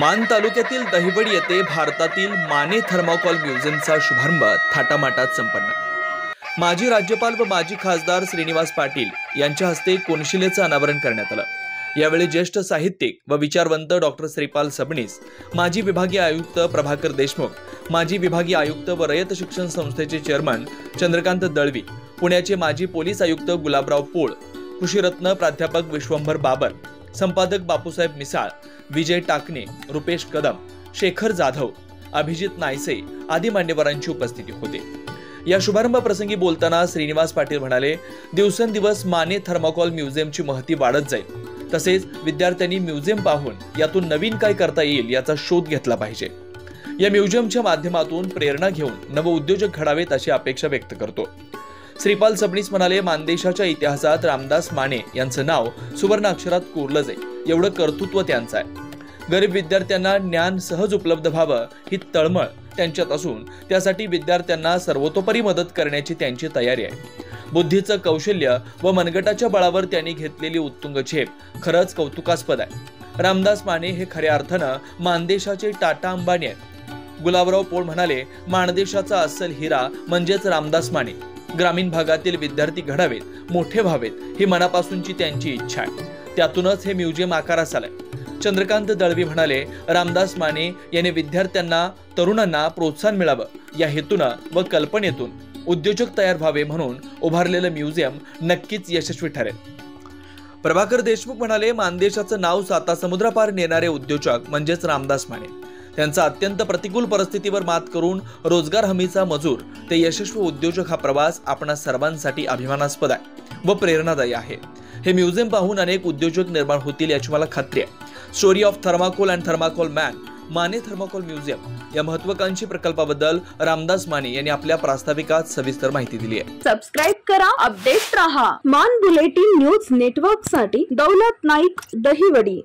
मान तालुक्यातील दहिवड येथे भारतातील माने थर्माकोल म्युझियमचा शुभारंभ थाटामाटात संपन्न। माजी राज्यपाल व माजी खासदार श्रीनिवास पाटील यांच्या हस्ते कोनशिलेचं अनावरण करण्यात आलं। यावेळी ज्येष्ठ साहित्यिक व विचारवंत डॉक्टर श्रीपाल सबनीस, माजी विभागीय आयुक्त प्रभाकर देशमुख, माजी विभागीय आयुक्त व रयत शिक्षण संस्थेचे चेअरमन चंद्रकांत दळवी, पुण्याचे माजी पोलीस आयुक्त गुलाबराव पोळ, कृषीरत्न प्राध्यापक विश्वंभर बाबर, संपादक बापूसाहेब मिसाळ, विजय टाकणे, रुपेश कदम, शेखर जाधव, अभिजित नायसे आदी मान्यवरांची उपस्थिती होती। या शुभारंभ प्रसंगी बोलताना श्रीनिवास पाटील म्हणाले, दिवसेंदिवस माने थर्माकोल म्युझियमची महती वाढत जाईल। तसेच विद्यार्थ्यांनी म्युझियम पाहून यातून नवीन काय करता येईल याचा शोध घेतला पाहिजे। या म्युझियमच्या माध्यमातून प्रेरणा घेऊन नवउद्योजक घडावेत अशी अपेक्षा व्यक्त करतो। श्रीपाल सबनीस म्हणाले, मानदेशाच्या इतिहासात रामदास माने यांचं नाव सुवर्ण अक्षरात कोरलं जाईल एवढं कर्तृत्व त्यांचं आहे। गरीब विद्यार्थ्यांना ज्ञान सहज उपलब्ध व्हावं ही तळमळ त्यांच्यात असून त्यासाठी विद्यार्थ्यांना सर्वतोपरी मदत करण्याची त्यांची तयारी आहे। बुद्धीचं कौशल्य व मनगटाच्या बळावर त्यांनी घेतलेली उत्तुंग झेप खरंच कौतुकास्पद आहे। रामदास माने हे खऱ्या अर्थानं मानदेशाचे टाटा अंबानी आहेत। गुलाबराव पोळ म्हणाले, मानदेशाचा अस्सल हिरा म्हणजेच रामदास माने। ग्रामीण भागातील विद्यार्थी घडावेत, मोठे व्हावेत ही मनापासूनची त्यांची इच्छा आहे। त्यातूनच हे म्युझियम आकारास आलंय। चंद्रकांत दळवी म्हणाले, रामदास माने यांनी विद्यार्थ्यांना, तरुणांना प्रोत्साहन मिळावं या हेतूनं व कल्पनेतून उद्योजक तयार व्हावे म्हणून उभारलेलं म्युझियम नक्कीच यशस्वी ठरेल। प्रभाकर देशमुख म्हणाले, मानदेशाचं नाव सातासमुद्रापार नेणारे उद्योजक म्हणजेच रामदास माने। त्यांचा अत्यंत प्रतिकूल परिस्थितीवर मात करून रोजगार हमीचा मजूर ते यशस्वी उद्योजक हा प्रवास आपणा सर्वांसाठी अभिमानास्पद आहे व प्रेरणादायी आहे। हे म्युझियम पाहून अनेक उद्योजक निर्माण होतील याची मला खात्री आहे। Story of thermocol and thermocol man, Mane thermocol museum या महत्त्वाकांक्षी प्रकल्पाबद्दल रामदास माने यांनी आपल्या प्रास्ताविकात सविस्तर माहिती दिली आहे। सबस्क्राइब करा, अपडेट रहा। मान बुलेटिन न्यूज नेटवर्क साठी दौलत नाईक, दहिवडी।